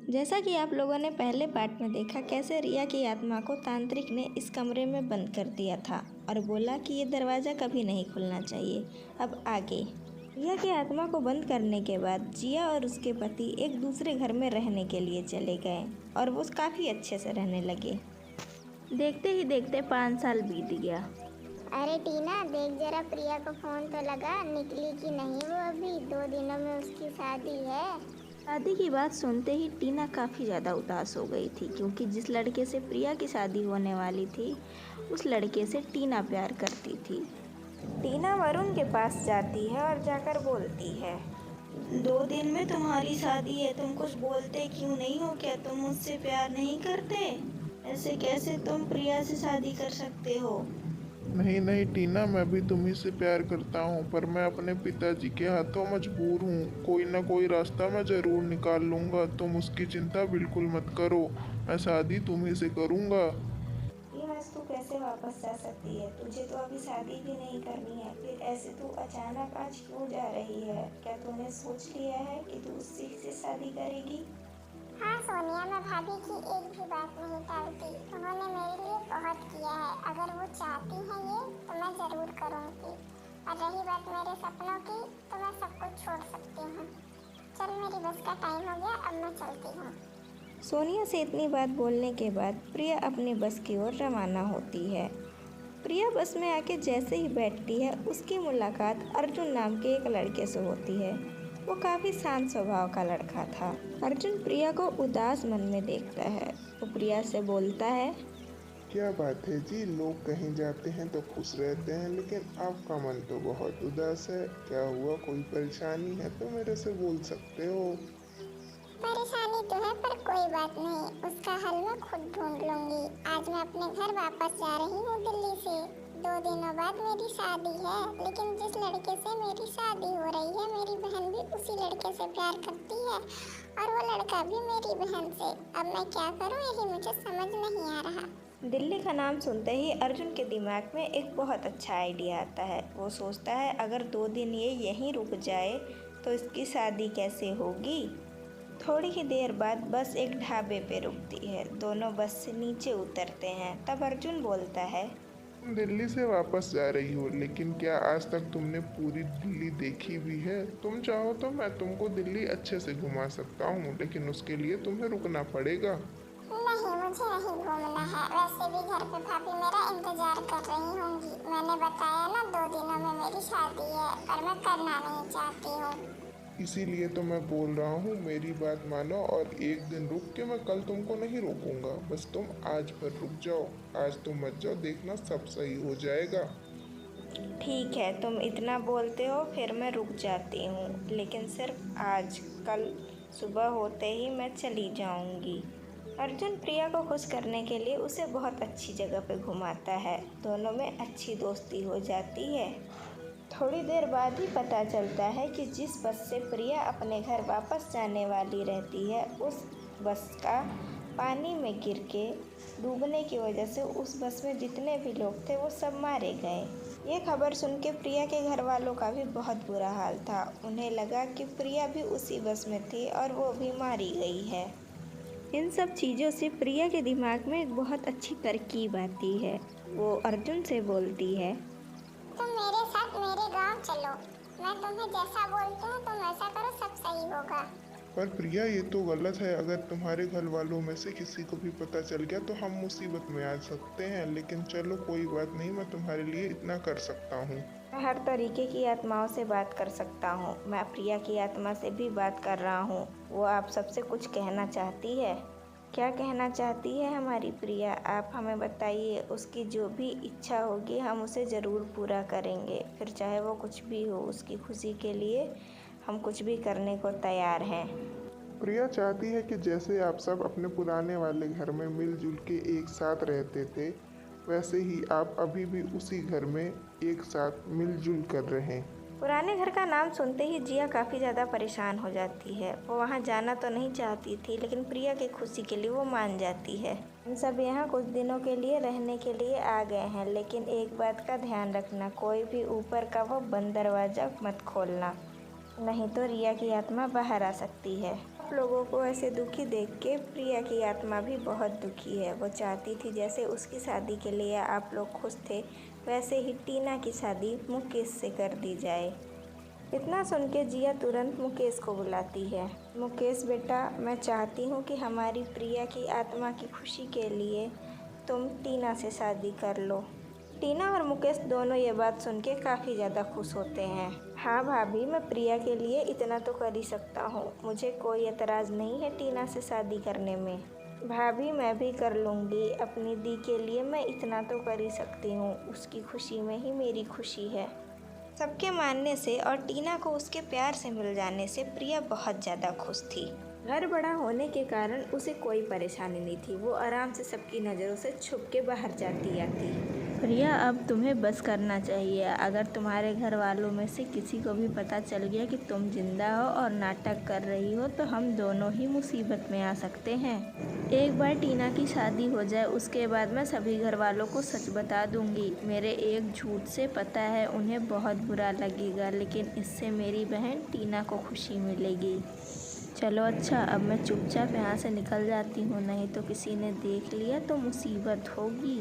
जैसा कि आप लोगों ने पहले पार्ट में देखा कैसे रिया की आत्मा को तांत्रिक ने इस कमरे में बंद कर दिया था और बोला कि ये दरवाज़ा कभी नहीं खुलना चाहिए। अब आगे रिया की आत्मा को बंद करने के बाद जिया और उसके पति एक दूसरे घर में रहने के लिए चले गए और वो काफ़ी अच्छे से रहने लगे। देखते ही देखते 5 साल बीत गया। अरे टीना, देख जरा प्रिया को फोन तो लगा, निकली कि नहीं वो अभी। 2 दिनों में उसकी शादी है। शादी की बात सुनते ही टीना काफ़ी ज़्यादा उदास हो गई थी क्योंकि जिस लड़के से प्रिया की शादी होने वाली थी उस लड़के से टीना प्यार करती थी। टीना वरुण के पास जाती है और जाकर बोलती है, 2 दिन में तुम्हारी शादी है, तुम कुछ बोलते क्यों नहीं हो? क्या तुम मुझसे प्यार नहीं करते? ऐसे कैसे तुम प्रिया से शादी कर सकते हो? नहीं नहीं टीना, मैं भी तुम्ही से प्यार करता हूँ, पर मैं अपने पिताजी के हाथों मजबूर हूँ। कोई ना कोई रास्ता मैं ज़रूर निकाल लूँगा, तुम उसकी चिंता बिल्कुल मत करो। मैं शादी तुम्ही से करूँगा। ये आज तू कैसे वापस जा सकती है? तुझे तो अभी शादी भी नहीं करनी है, फिर ऐसे तू अचानक आज क्यों जा रही है? क्या तूने सोच लिया है कि तू उसी से शादी करेगी? हाँ सोनिया, मैं भाभी की एक भी बात नहीं टालती। उन्होंने मेरे लिए बहुत किया है। अगर वो चाहती हैं ये तो मैं ज़रूर करूँगी। और रही बात मेरे सपनों की, तो मैं सब कुछ छोड़ सकती हूँ। चल, मेरी बस का टाइम हो गया, अब मैं चलती हूँ। सोनिया से इतनी बात बोलने के बाद प्रिया अपनी बस की ओर रवाना होती है। प्रिया बस में आके जैसे ही बैठती है उसकी मुलाकात अर्जुन नाम के एक लड़के से होती है। वो काफ़ी शांत स्वभाव का लड़का था। अर्जुन प्रिया को उदास मन में देखता है। वो प्रिया से बोलता है, क्या बात है जी, लोग कहीं जाते हैं तो खुश रहते हैं, लेकिन आपका मन तो बहुत उदास है। क्या हुआ, कोई परेशानी है तो मेरे से बोल सकते हो। परेशानी तो है, पर कोई बात नहीं, उसका हल मैं खुद ढूंढ लूंगी। आज मैं अपने घर वापस जा रही हूँ दिल्ली से। 2 दिनों बाद मेरी शादी है, लेकिन जिस लड़के से मेरी शादी हो रही है, मेरी बहन भी उसी लड़के से प्यार करती है और वो लड़का भी मेरी बहन से। अब मैं क्या करूँ, यही मुझे समझ नहीं आ रहा। दिल्ली का नाम सुनते ही अर्जुन के दिमाग में एक बहुत अच्छा आइडिया आता है। वो सोचता है अगर 2 दिन ये यहीं रुक जाए तो इसकी शादी कैसे होगी। थोड़ी ही देर बाद बस एक ढाबे पे रुकती है। दोनों बस से नीचे उतरते हैं। तब अर्जुन बोलता है, तुम दिल्ली से वापस जा रही हो, लेकिन क्या आज तक तुमने पूरी दिल्ली देखी भी है? तुम चाहो तो मैं तुमको दिल्ली अच्छे से घुमा सकता हूँ, लेकिन उसके लिए तुम्हें रुकना पड़ेगा। नहीं, मुझे नहीं घूमना है। वैसे भी घर पे भाभी मेरा इंतजार कर रही होंगी। मैंने बताया ना, 2 दिनों में मेरी शादी है, पर मैं करना नहीं चाहती हूँ। इसीलिए तो मैं बोल रहा हूँ, मेरी बात मानो और एक दिन रुक के मैं कल तुमको नहीं रोकूंगा। बस तुम आज पर रुक जाओ। आज तुम मत जाओ, देखना सब सही हो जाएगा। ठीक है, तुम इतना बोलते हो, फिर मैं रुक जाती हूँ, लेकिन सिर्फ आज। कल सुबह होते ही मैं चली जाऊँगी। अर्जुन प्रिया को खुश करने के लिए उसे बहुत अच्छी जगह पे घुमाता है। दोनों में अच्छी दोस्ती हो जाती है। थोड़ी देर बाद ही पता चलता है कि जिस बस से प्रिया अपने घर वापस जाने वाली रहती है उस बस का पानी में गिर के डूबने की वजह से उस बस में जितने भी लोग थे वो सब मारे गए। ये खबर सुन के प्रिया के घर वालों का भी बहुत बुरा हाल था। उन्हें लगा कि प्रिया भी उसी बस में थी और वो भी मारी गई है। इन सब चीज़ों से प्रिया के दिमाग में एक बहुत अच्छी तरकीब आती है। वो अर्जुन से बोलती है, तुम मेरे साथ मेरे गांव चलो। मैं तुम्हें जैसा बोलती हूँ तुम ऐसा करो, सब सही होगा। पर प्रिया, ये तो गलत है। अगर तुम्हारे घर वालों में से किसी को भी पता चल गया तो हम मुसीबत में आ सकते हैं। लेकिन चलो कोई बात नहीं, मैं तुम्हारे लिए इतना कर सकता हूँ। मैं हर तरीके की आत्माओं से बात कर सकता हूँ। मैं प्रिया की आत्मा से भी बात कर रहा हूँ। वो आप सबसे कुछ कहना चाहती है। क्या कहना चाहती है हमारी प्रिया? आप हमें बताइए। उसकी जो भी इच्छा होगी हम उसे ज़रूर पूरा करेंगे। फिर चाहे वो कुछ भी हो, उसकी खुशी के लिए हम कुछ भी करने को तैयार हैं। प्रिया चाहती है कि जैसे आप सब अपने पुराने वाले घर में मिलजुल के एक साथ रहते थे, वैसे ही आप अभी भी उसी घर में एक साथ मिलजुल कर रहें। पुराने घर का नाम सुनते ही जिया काफ़ी ज़्यादा परेशान हो जाती है। वो वहाँ जाना तो नहीं चाहती थी, लेकिन प्रिया की खुशी के लिए वो मान जाती है। हम सब यहाँ कुछ दिनों के लिए रहने के लिए आ गए हैं, लेकिन एक बात का ध्यान रखना, कोई भी ऊपर का वो बंद दरवाज़ा मत खोलना, नहीं तो रिया की आत्मा बाहर आ सकती है। आप लोगों को ऐसे दुखी देख के प्रिया की आत्मा भी बहुत दुखी है। वो चाहती थी जैसे उसकी शादी के लिए आप लोग खुश थे, वैसे ही टीना की शादी मुकेश से कर दी जाए। इतना सुन के जिया तुरंत मुकेश को बुलाती है। मुकेश बेटा, मैं चाहती हूँ कि हमारी प्रिया की आत्मा की खुशी के लिए तुम टीना से शादी कर लो। टीना और मुकेश दोनों ये बात सुन के काफ़ी ज़्यादा खुश होते हैं। हाँ भाभी, मैं प्रिया के लिए इतना तो कर ही सकता हूँ, मुझे कोई एतराज़ नहीं है टीना से शादी करने में। भाभी, मैं भी कर लूँगी, अपनी दी के लिए मैं इतना तो कर ही सकती हूँ, उसकी खुशी में ही मेरी खुशी है। सबके मानने से और टीना को उसके प्यार से मिल जाने से प्रिया बहुत ज़्यादा खुश थी। घर बड़ा होने के कारण उसे कोई परेशानी नहीं थी। वो आराम से सबकी नज़रों से छुप के बाहर जाती आती। प्रिया, अब तुम्हें बस करना चाहिए। अगर तुम्हारे घर वालों में से किसी को भी पता चल गया कि तुम जिंदा हो और नाटक कर रही हो तो हम दोनों ही मुसीबत में आ सकते हैं। एक बार टीना की शादी हो जाए उसके बाद मैं सभी घर वालों को सच बता दूंगी। मेरे एक झूठ से पता है उन्हें बहुत बुरा लगेगा, लेकिन इससे मेरी बहन टीना को खुशी मिलेगी। चलो अच्छा, अब मैं चुपचाप यहाँ से निकल जाती हूँ, नहीं तो किसी ने देख लिया तो मुसीबत होगी।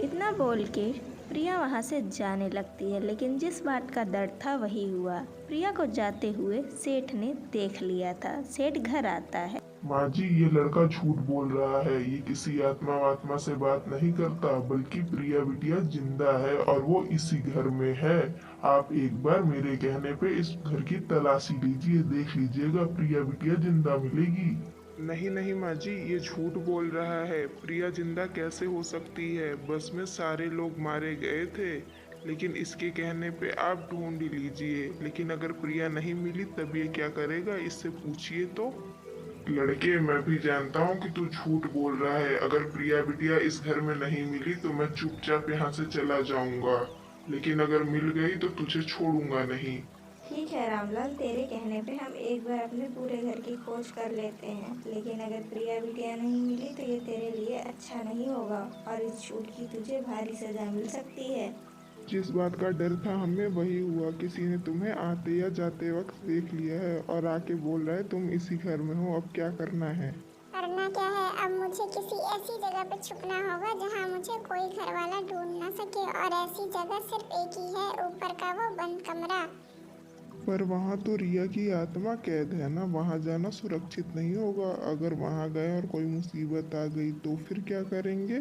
इतना बोल के प्रिया वहाँ से जाने लगती है, लेकिन जिस बात का डर था वही हुआ। प्रिया को जाते हुए सेठ ने देख लिया था। सेठ घर आता है। माँ जी, ये लड़का झूठ बोल रहा है। ये किसी आत्मा वात्मा से बात नहीं करता, बल्कि प्रिया बिटिया जिंदा है और वो इसी घर में है। आप एक बार मेरे कहने पे इस घर की तलाशी लीजिए, देख लीजिएगा प्रिया बिटिया जिंदा मिलेगी। नहीं नहीं माँ जी, ये झूठ बोल रहा है। प्रिया जिंदा कैसे हो सकती है? बस में सारे लोग मारे गए थे, लेकिन इसके कहने पे आप ढूंढ ही लीजिए। लेकिन अगर प्रिया नहीं मिली तब ये क्या करेगा, इससे पूछिए तो। लड़के, मैं भी जानता हूँ कि तू झूठ बोल रहा है। अगर प्रिया बिटिया इस घर में नहीं मिली तो मैं चुपचाप यहाँ से चला जाऊंगा, लेकिन अगर मिल गई तो तुझे छोड़ूंगा नहीं। ठीक है रामलाल, तेरे कहने पे हम एक बार अपने पूरे घर की खोज कर लेते हैं, लेकिन अगर प्रिया बिटिया नहीं मिली तो ये तेरे लिए अच्छा नहीं होगा और इस झूठ की तुझे भारी सजा मिल सकती है। जिस बात का डर था हमें वही हुआ। किसी ने तुम्हें आते या जाते वक्त देख लिया है और आके बोल रहा है तुम इसी घर में हो। अब क्या करना है? करना क्या है, अब मुझे किसी ऐसी जगह पे छुपना होगा जहाँ मुझे कोई घर वाला ढूंढ ना सके, और ऐसी जगह सिर्फ एक ही है, ऊपर का वो बंद कमरा। पर वहाँ तो रिया की आत्मा कैद है ना, वहाँ जाना सुरक्षित नहीं होगा। अगर वहाँ गए और कोई मुसीबत आ गई तो फिर क्या करेंगे?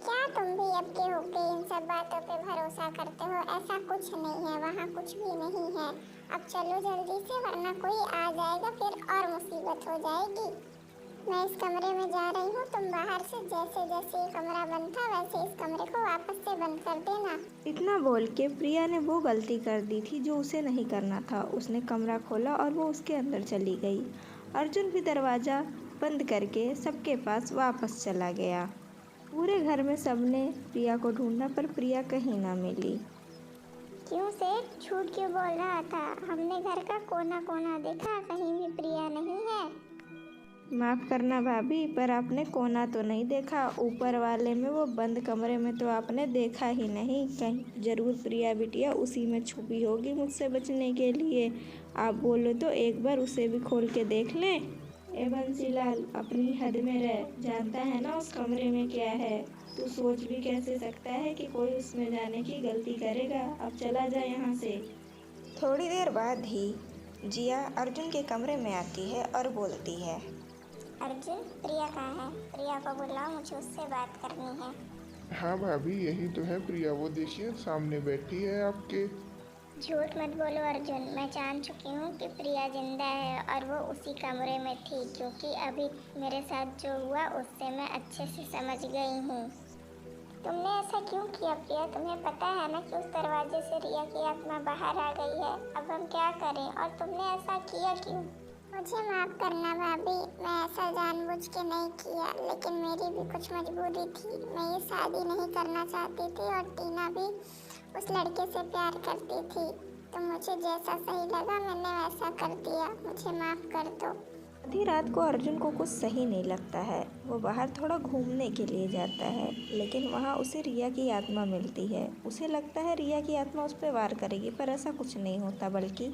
क्या तुम भी अब के हो के इन सब बातों पे भरोसा करते हो? ऐसा कुछ नहीं है, वहाँ कुछ भी नहीं है। अब चलो जल्दी से, वरना कोई आ जाएगा फिर और मुसीबत हो जाएगी। मैं इस कमरे में जा रही हूँ, तुम बाहर से जैसे जैसे ये कमरा बंद था वैसे इस कमरे को वापस से बंद कर देना। इतना बोल के प्रिया ने वो गलती कर दी थी जो उसे नहीं करना था। उसने कमरा खोला और वो उसके अंदर चली गई। अर्जुन भी दरवाज़ा बंद करके सबके पास वापस चला गया। पूरे घर में सबने प्रिया को ढूंढा पर प्रिया कहीं ना मिली। क्यों सेठ, झूठ क्यों बोल रहा था? हमने घर का कोना कोना देखा, कहीं भी प्रिया नहीं है। माफ़ करना भाभी, पर आपने कोना तो नहीं देखा। ऊपर वाले में वो बंद कमरे में तो आपने देखा ही नहीं। कहीं ज़रूर प्रिया बिटिया उसी में छुपी होगी मुझसे बचने के लिए। आप बोलो तो एक बार उसे भी खोल के देख लें। ए बंसीलाल, अपनी हद में रह, जानता है ना उस कमरे में क्या है। तू सोच भी कैसे सकता है कि कोई उसमें जाने की गलती करेगा। अब चला जा यहाँ से। थोड़ी देर बाद ही जिया अर्जुन के कमरे में आती है और बोलती है, अर्जुन, प्रिया कहाँ है? प्रिया को बुलाओ, मुझे उससे बात करनी है। हाँ भाभी, यही तो है प्रिया। वो देखिए सामने बैठी है आपके। झूठ मत बोलो अर्जुन, मैं जान चुकी हूँ कि प्रिया जिंदा है और वो उसी कमरे में थी, क्योंकि अभी मेरे साथ जो हुआ उससे मैं अच्छे से समझ गई हूँ। तुमने ऐसा क्यों किया प्रिया? तुम्हें पता है ना कि उस दरवाजे से रिया की आत्मा बाहर आ गई है। अब हम क्या करें? और तुमने ऐसा किया क्यों? मुझे माफ़ करना भाभी, मैं ऐसा जानबूझ के नहीं किया, लेकिन मेरी भी कुछ मजबूरी थी। मैं ये शादी नहीं करना चाहती थी और टीना भी उस लड़के से प्यार करती थी, तो मुझे जैसा सही लगा मैंने वैसा कर दिया। मुझे माफ़ कर दो। आधी रात को अर्जुन को कुछ सही नहीं लगता है। वो बाहर थोड़ा घूमने के लिए जाता है, लेकिन वहाँ उसे रिया की आत्मा मिलती है। उसे लगता है रिया की आत्मा उस पर वार करेगी, पर ऐसा कुछ नहीं होता, बल्कि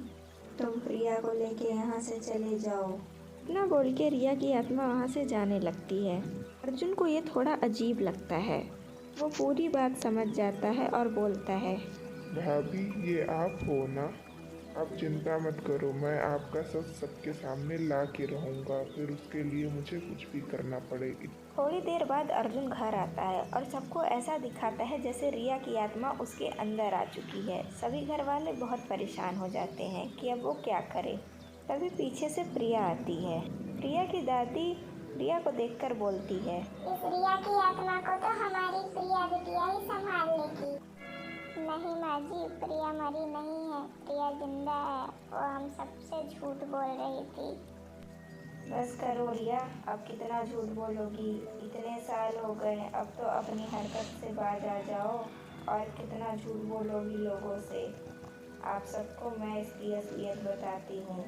तुम प्रिया को लेके यहाँ से चले जाओ। इतना बोल के रिया की आत्मा वहाँ से जाने लगती है। अर्जुन को ये थोड़ा अजीब लगता है। वो पूरी बात समझ जाता है और बोलता है, भाभी ये आप हो ना? आप चिंता मत करो, मैं आपका सच सबके सामने ला के रहूँगा, फिर उसके लिए मुझे कुछ भी करना पड़ेगी। थोड़ी देर बाद अर्जुन घर आता है और सबको ऐसा दिखाता है जैसे रिया की आत्मा उसके अंदर आ चुकी है। सभी घर वाले बहुत परेशान हो जाते हैं कि अब वो क्या करे। तभी पीछे से प्रिया आती है। प्रिया की दादी रिया को देखकर बोलती है, इस रिया की आत्मा को तो हमारी प्रिया बिटिया ही संभाल लेगी। नहीं माँ जी, प्रिया मरी नहीं है, प्रिया जिंदा है। वो हम सबसे झूठ बोल रही थी। बस करो रिया, अब कितना झूठ बोलोगी। इतने साल हो गए, अब तो अपनी हरकत से बाज आ जाओ। और कितना झूठ बोलोगी लोगों से। आप सबको मैं इसकी असलियत बताती हूँ।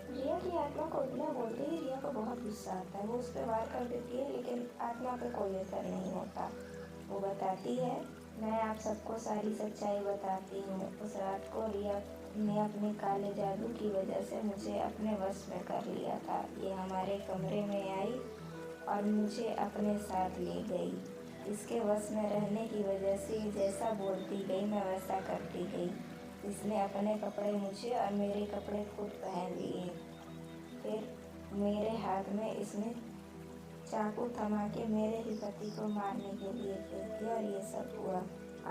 रिया की आत्मा को इतना बोलते ही रिया को बहुत गुस्सा आता है। वो उस पर वार कर देती है, लेकिन आत्मा पे कोई असर नहीं होता। वो बताती है, मैं आप सबको सारी सच्चाई बताती हूँ। उस रात को रिया ने अपने काले जादू की वजह से मुझे अपने वश में कर लिया था। ये हमारे कमरे में आई और मुझे अपने साथ ले गई। इसके वश में रहने की वजह से जैसा बोलती गई मैं वैसा करती गई। इसने अपने कपड़े मुझे और मेरे कपड़े खुद पहन लिए। फिर मेरे हाथ में इसने चाकू थमा के मेरे ही पति को मारने के लिए फेंक दिया और ये सब हुआ।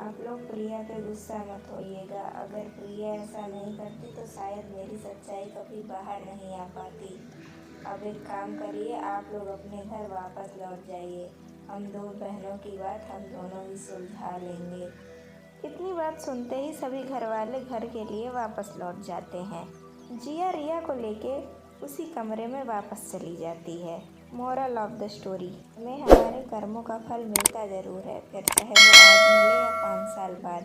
आप लोग प्रिया पे गुस्सा मत होइएगा। अगर प्रिया ऐसा नहीं करती तो शायद मेरी सच्चाई कभी बाहर नहीं आ पाती। अब एक काम करिए, आप लोग अपने घर वापस लौट जाइए। हम दो बहनों की बात हम दोनों ही सुलझा लेंगे। इतनी बात सुनते ही सभी घर वाले घर के लिए वापस लौट जाते हैं। जिया रिया को लेके उसी कमरे में वापस चली जाती है। मोरल ऑफ द स्टोरी, हमें हमारे कर्मों का फल मिलता ज़रूर है, फिर चाहे वो आज मिले या 5 साल बाद।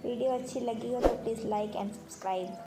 वीडियो अच्छी लगी हो तो प्लीज़ लाइक एंड सब्सक्राइब।